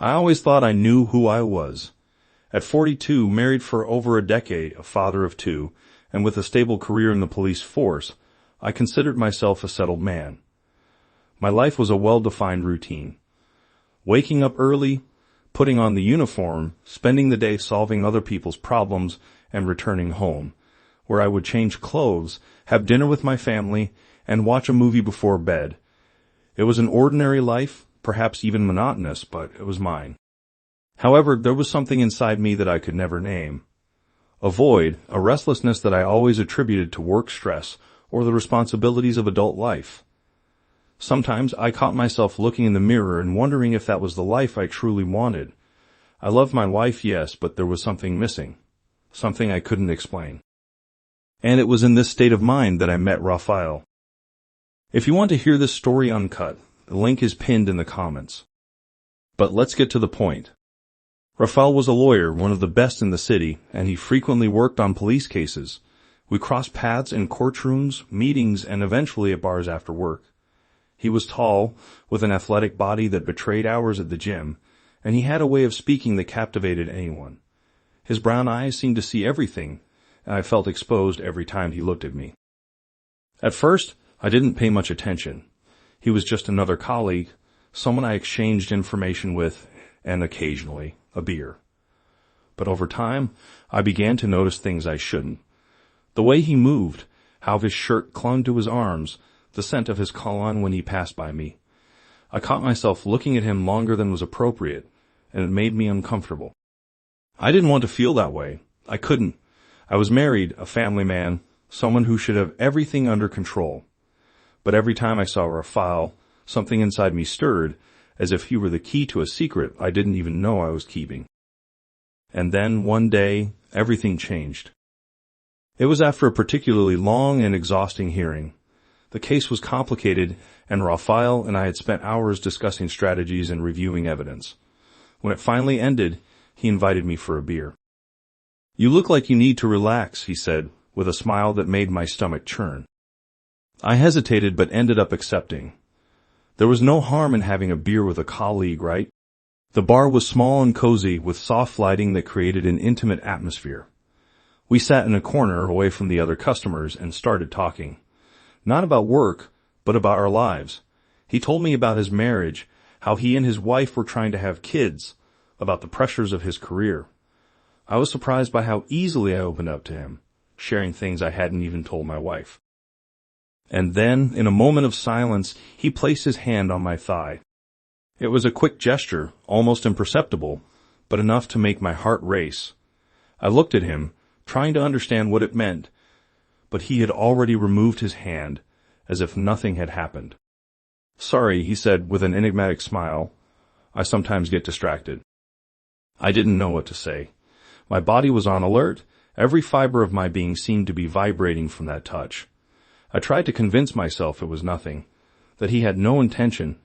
I always thought I knew who I was. At 42, married for over a decade, a father of two, and with a stable career in the police force, I considered myself a settled man. My life was a well-defined routine. Waking up early, putting on the uniform, spending the day solving other people's problems, and returning home, where I would change clothes, have dinner with my family, and watch a movie before bed. It was an ordinary life, perhaps even monotonous, but it was mine. However, there was something inside me that I could never name. A void, a restlessness that I always attributed to work stress or the responsibilities of adult life. Sometimes I caught myself looking in the mirror and wondering if that was the life I truly wanted. I loved my wife, yes, but there was something missing. Something I couldn't explain. And it was in this state of mind that I met Rafael. If you want to hear this story uncut, the link is pinned in the comments. But let's get to the point. Rafael was a lawyer, one of the best in the city, and he frequently worked on police cases. We crossed paths in courtrooms, meetings, and eventually at bars after work. He was tall, with an athletic body that betrayed hours at the gym, and he had a way of speaking that captivated anyone. His brown eyes seemed to see everything, and I felt exposed every time he looked at me. At first, I didn't pay much attention. He was just another colleague, someone I exchanged information with, and occasionally a beer. But over time, I began to notice things I shouldn't. The way he moved, how his shirt clung to his arms, the scent of his cologne when he passed by me. I caught myself looking at him longer than was appropriate, and it made me uncomfortable. I didn't want to feel that way. I couldn't. I was married, a family man, someone who should have everything under control. But every time I saw Rafael, something inside me stirred, as if he were the key to a secret I didn't even know I was keeping. And then, one day, everything changed. It was after a particularly long and exhausting hearing. The case was complicated, and Rafael and I had spent hours discussing strategies and reviewing evidence. When it finally ended, he invited me for a beer. "You look like you need to relax," he said, with a smile that made my stomach churn. I hesitated but ended up accepting. There was no harm in having a beer with a colleague, right? The bar was small and cozy, with soft lighting that created an intimate atmosphere. We sat in a corner away from the other customers and started talking. Not about work, but about our lives. He told me about his marriage, how he and his wife were trying to have kids, about the pressures of his career. I was surprised by how easily I opened up to him, sharing things I hadn't even told my wife. And then, in a moment of silence, he placed his hand on my thigh. It was a quick gesture, almost imperceptible, but enough to make my heart race. I looked at him, trying to understand what it meant, but he had already removed his hand, as if nothing had happened. "Sorry," he said with an enigmatic smile. "I sometimes get distracted." I didn't know what to say. My body was on alert. Every fiber of my being seemed to be vibrating from that touch. I tried to convince myself it was nothing, that he had no intention,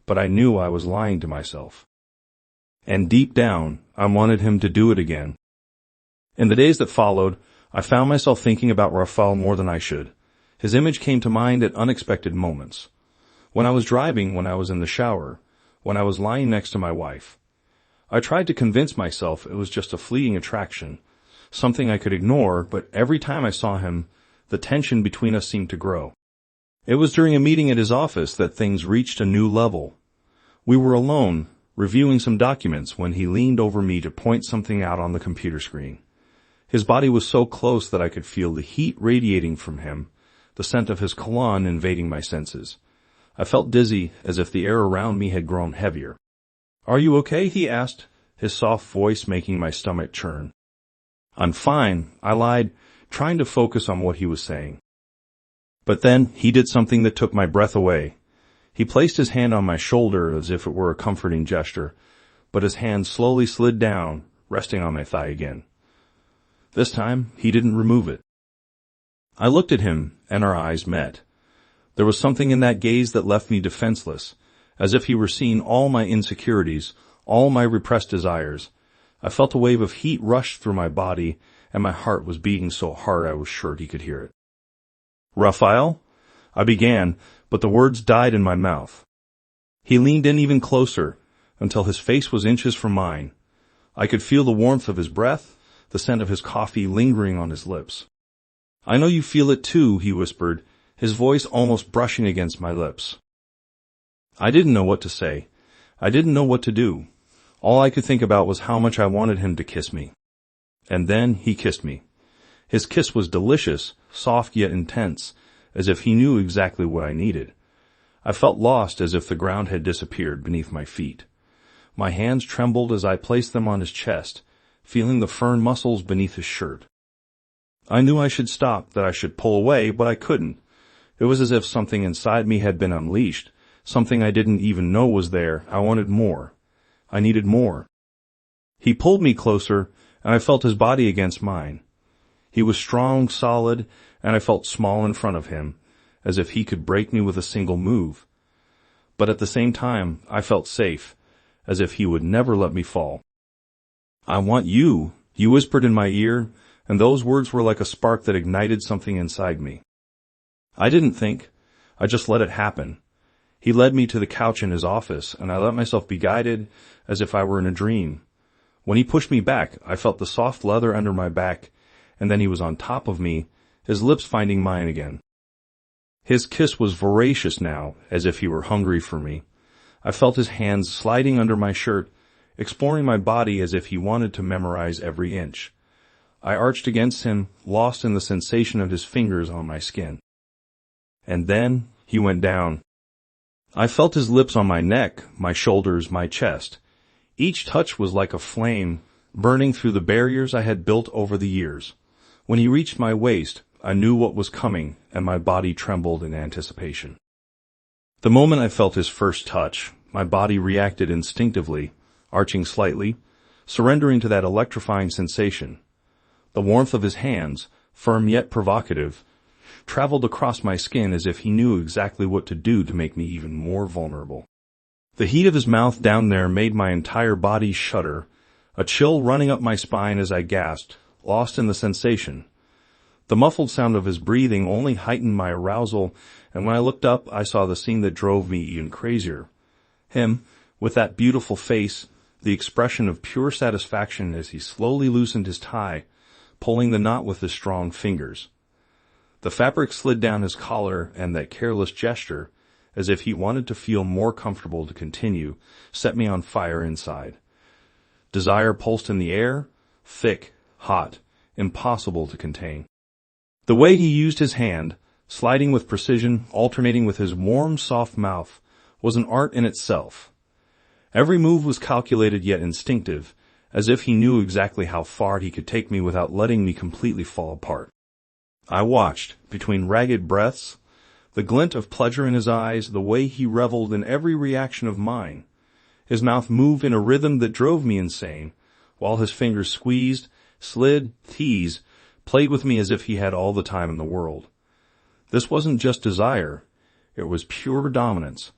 but I knew I was lying to myself. And deep down, I wanted him to do it again. In the days that followed, I found myself thinking about Rafael more than I should. His image came to mind at unexpected moments. When I was driving, when I was in the shower, when I was lying next to my wife. I tried to convince myself it was just a fleeting attraction, something I could ignore, but every time I saw him, the tension between us seemed to grow. It was during a meeting at his office that things reached a new level. We were alone, reviewing some documents, when he leaned over me to point something out on the computer screen. His body was so close that I could feel the heat radiating from him, the scent of his cologne invading my senses. I felt dizzy, as if the air around me had grown heavier. "Are you okay?" he asked, his soft voice making my stomach churn. "I'm fine," I lied, trying to focus on what he was saying. But then he did something that took my breath away. He placed his hand on my shoulder as if it were a comforting gesture, but his hand slowly slid down, resting on my thigh again. This time, he didn't remove it. I looked at him, and our eyes met. There was something in that gaze that left me defenseless, as if he were seeing all my insecurities, all my repressed desires. I felt a wave of heat rush through my body, and my heart was beating so hard I was sure he could hear it. "Rafael?" I began, but the words died in my mouth. He leaned in even closer, until his face was inches from mine. I could feel the warmth of his breath, the scent of his coffee lingering on his lips. "I know you feel it too," he whispered, his voice almost brushing against my lips. I didn't know what to say. I didn't know what to do. All I could think about was how much I wanted him to kiss me. And then he kissed me. His kiss was delicious, soft yet intense, as if he knew exactly what I needed. I felt lost, as if the ground had disappeared beneath my feet. My hands trembled as I placed them on his chest, feeling the firm muscles beneath his shirt. I knew I should stop, that I should pull away, but I couldn't. It was as if something inside me had been unleashed, something I didn't even know was there. I wanted more. I needed more. He pulled me closer, and I felt his body against mine. He was strong, solid, and I felt small in front of him, as if he could break me with a single move. But at the same time, I felt safe, as if he would never let me fall. "I want you," he whispered in my ear, and those words were like a spark that ignited something inside me. I didn't think. I just let it happen. He led me to the couch in his office, and I let myself be guided as if I were in a dream. When he pushed me back, I felt the soft leather under my back, and then he was on top of me, his lips finding mine again. His kiss was voracious now, as if he were hungry for me. I felt his hands sliding under my shirt, exploring my body as if he wanted to memorize every inch. I arched against him, lost in the sensation of his fingers on my skin. And then he went down. I felt his lips on my neck, my shoulders, my chest. Each touch was like a flame, burning through the barriers I had built over the years. When he reached my waist, I knew what was coming, and my body trembled in anticipation. The moment I felt his first touch, my body reacted instinctively, arching slightly, surrendering to that electrifying sensation. The warmth of his hands, firm yet provocative, traveled across my skin as if he knew exactly what to do to make me even more vulnerable. The heat of his mouth down there made my entire body shudder, a chill running up my spine as I gasped, lost in the sensation. The muffled sound of his breathing only heightened my arousal, and when I looked up, I saw the scene that drove me even crazier. Him, with that beautiful face, the expression of pure satisfaction as he slowly loosened his tie, pulling the knot with his strong fingers. The fabric slid down his collar, and that careless gesture, as if he wanted to feel more comfortable to continue, set me on fire inside. Desire pulsed in the air, thick, hot, impossible to contain. The way he used his hand, sliding with precision, alternating with his warm, soft mouth, was an art in itself. Every move was calculated yet instinctive, as if he knew exactly how far he could take me without letting me completely fall apart. I watched, between ragged breaths, the glint of pleasure in his eyes, the way he reveled in every reaction of mine. His mouth moved in a rhythm that drove me insane, while his fingers squeezed, slid, teased, played with me as if he had all the time in the world. This wasn't just desire, it was pure dominance,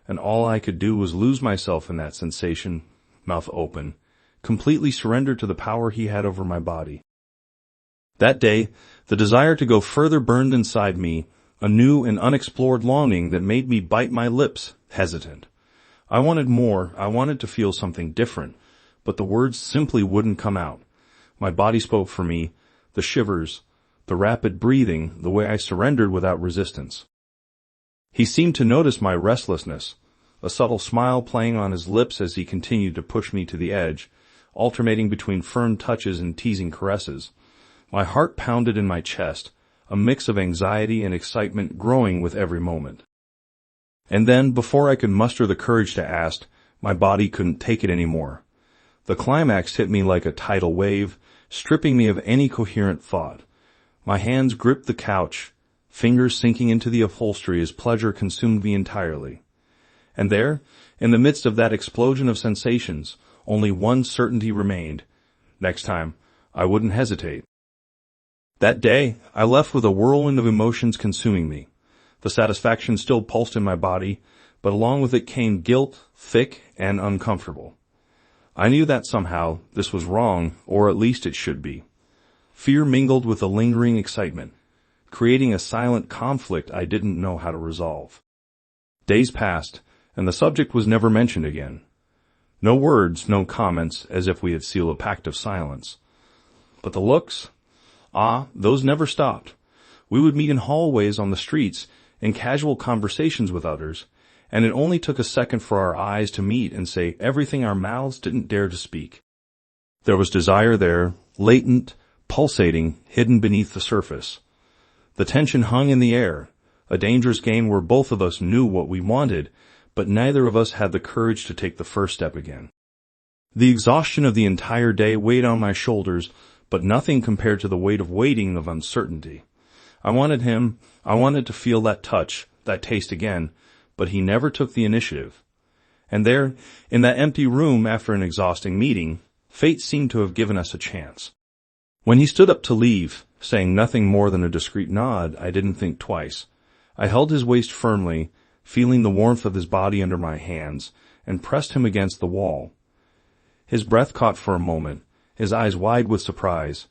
and all I could do was lose myself in that sensation, mouth open, completely surrendered to the power he had over my body. That day, the desire to go further burned inside me, a new and unexplored longing that made me bite my lips, hesitant. I wanted more, I wanted to feel something different, but the words simply wouldn't come out. My body spoke for me, the shivers, the rapid breathing, the way I surrendered without resistance. He seemed to notice my restlessness, a subtle smile playing on his lips as he continued to push me to the edge, alternating between firm touches and teasing caresses. My heart pounded in my chest, a mix of anxiety and excitement growing with every moment. And then, before I could muster the courage to ask, my body couldn't take it anymore. The climax hit me like a tidal wave, stripping me of any coherent thought. My hands gripped the couch, fingers sinking into the upholstery as pleasure consumed me entirely. And there, in the midst of that explosion of sensations, only one certainty remained. Next time, I wouldn't hesitate. That day, I left with a whirlwind of emotions consuming me. The satisfaction still pulsed in my body, but along with it came guilt, thick and uncomfortable. I knew that somehow this was wrong, or at least it should be. Fear mingled with a lingering excitement, creating a silent conflict I didn't know how to resolve. Days passed, and the subject was never mentioned again. No words, no comments, as if we had sealed a pact of silence. But the looks? Those never stopped. We would meet in hallways, on the streets, in casual conversations with others, and it only took a second for our eyes to meet and say everything our mouths didn't dare to speak. There was desire there, latent, pulsating, hidden beneath the surface. The tension hung in the air, a dangerous game where both of us knew what we wanted, but neither of us had the courage to take the first step again. The exhaustion of the entire day weighed on my shoulders, but nothing compared to the weight of waiting, of uncertainty. I wanted him, I wanted to feel that touch, that taste again, but he never took the initiative. And there, in that empty room after an exhausting meeting, fate seemed to have given us a chance. When he stood up to leave, saying nothing more than a discreet nod, I didn't think twice. I held his waist firmly, feeling the warmth of his body under my hands, and pressed him against the wall. His breath caught for a moment, his eyes wide with surprise.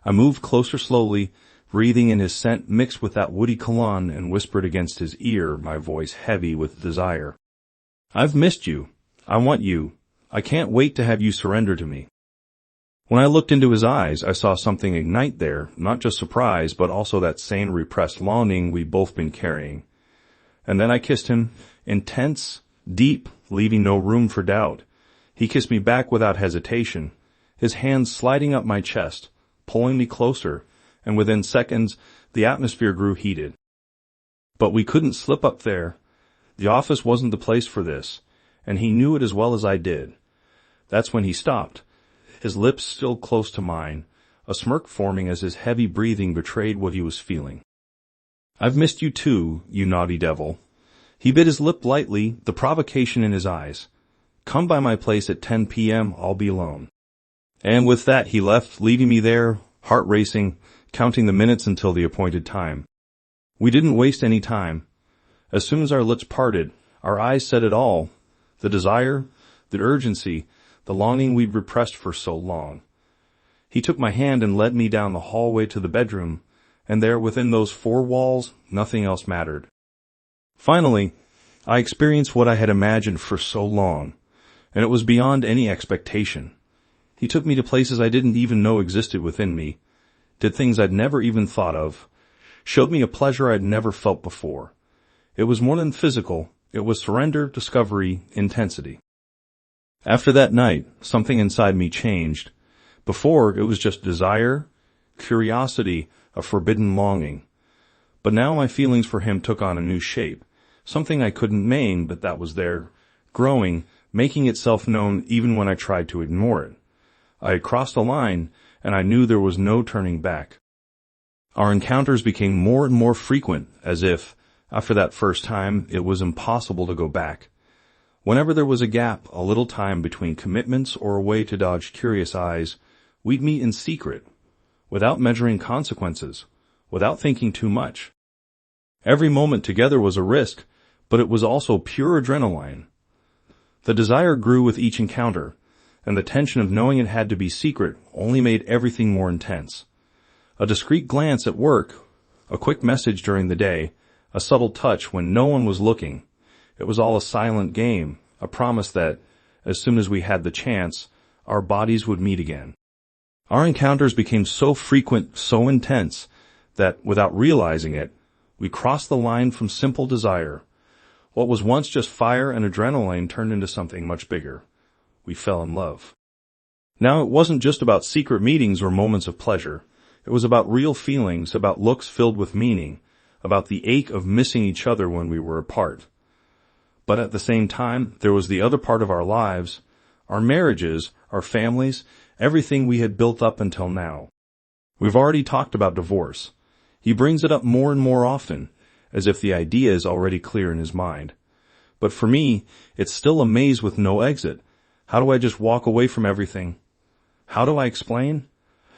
I moved closer slowly, breathing in his scent mixed with that woody cologne, and whispered against his ear, my voice heavy with desire. "I've missed you. I want you. I can't wait to have you surrender to me." When I looked into his eyes, I saw something ignite there, not just surprise, but also that same repressed longing we'd both been carrying. And then I kissed him, intense, deep, leaving no room for doubt. He kissed me back without hesitation, his hands sliding up my chest, pulling me closer, and within seconds, the atmosphere grew heated. But we couldn't slip up there. The office wasn't the place for this, and he knew it as well as I did. That's when he stopped, his lips still close to mine, a smirk forming as his heavy breathing betrayed what he was feeling. "I've missed you too, you naughty devil." He bit his lip lightly, the provocation in his eyes. "Come by my place at 10 p.m., I'll be alone." And with that he left, leaving me there, heart racing, counting the minutes until the appointed time. We didn't waste any time. As soon as our lips parted, our eyes said it all. The desire, the urgency, the longing we'd repressed for so long. He took my hand and led me down the hallway to the bedroom, and there within those four walls, nothing else mattered. Finally, I experienced what I had imagined for so long, and it was beyond any expectation. He took me to places I didn't even know existed within me, did things I'd never even thought of, showed me a pleasure I'd never felt before. It was more than physical, it was surrender, discovery, intensity. After that night, something inside me changed. Before, it was just desire, curiosity, a forbidden longing. But now my feelings for him took on a new shape, something I couldn't name, but that was there, growing, making itself known even when I tried to ignore it. I had crossed a line, and I knew there was no turning back. Our encounters became more and more frequent, as if, after that first time, it was impossible to go back. Whenever there was a gap, a little time between commitments or a way to dodge curious eyes, we'd meet in secret, without measuring consequences, without thinking too much. Every moment together was a risk, but it was also pure adrenaline. The desire grew with each encounter, and the tension of knowing it had to be secret only made everything more intense. A discreet glance at work, a quick message during the day, a subtle touch when no one was looking. It was all a silent game, a promise that, as soon as we had the chance, our bodies would meet again. Our encounters became so frequent, so intense, that, without realizing it, we crossed the line from simple desire. What was once just fire and adrenaline turned into something much bigger. We fell in love. Now it wasn't just about secret meetings or moments of pleasure. It was about real feelings, about looks filled with meaning, about the ache of missing each other when we were apart. But at the same time, there was the other part of our lives, our marriages, our families, everything we had built up until now. We've already talked about divorce. He brings it up more and more often, as if the idea is already clear in his mind. But for me, it's still a maze with no exit. How do I just walk away from everything? How do I explain?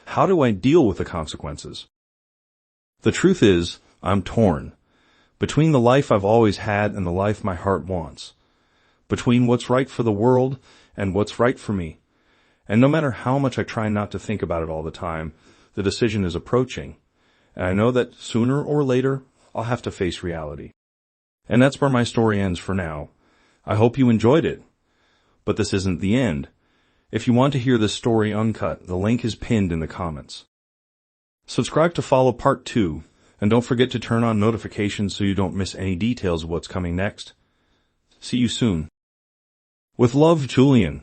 How do I deal with the consequences? The truth is, I'm torn. Between the life I've always had and the life my heart wants. Between what's right for the world and what's right for me. And no matter how much I try not to think about it all the time, the decision is approaching. And I know that sooner or later, I'll have to face reality. And that's where my story ends for now. I hope you enjoyed it. But this isn't the end. If you want to hear this story uncut, the link is pinned in the comments. Subscribe to follow part 2, and don't forget to turn on notifications so you don't miss any details of what's coming next. See you soon. With love, Julian.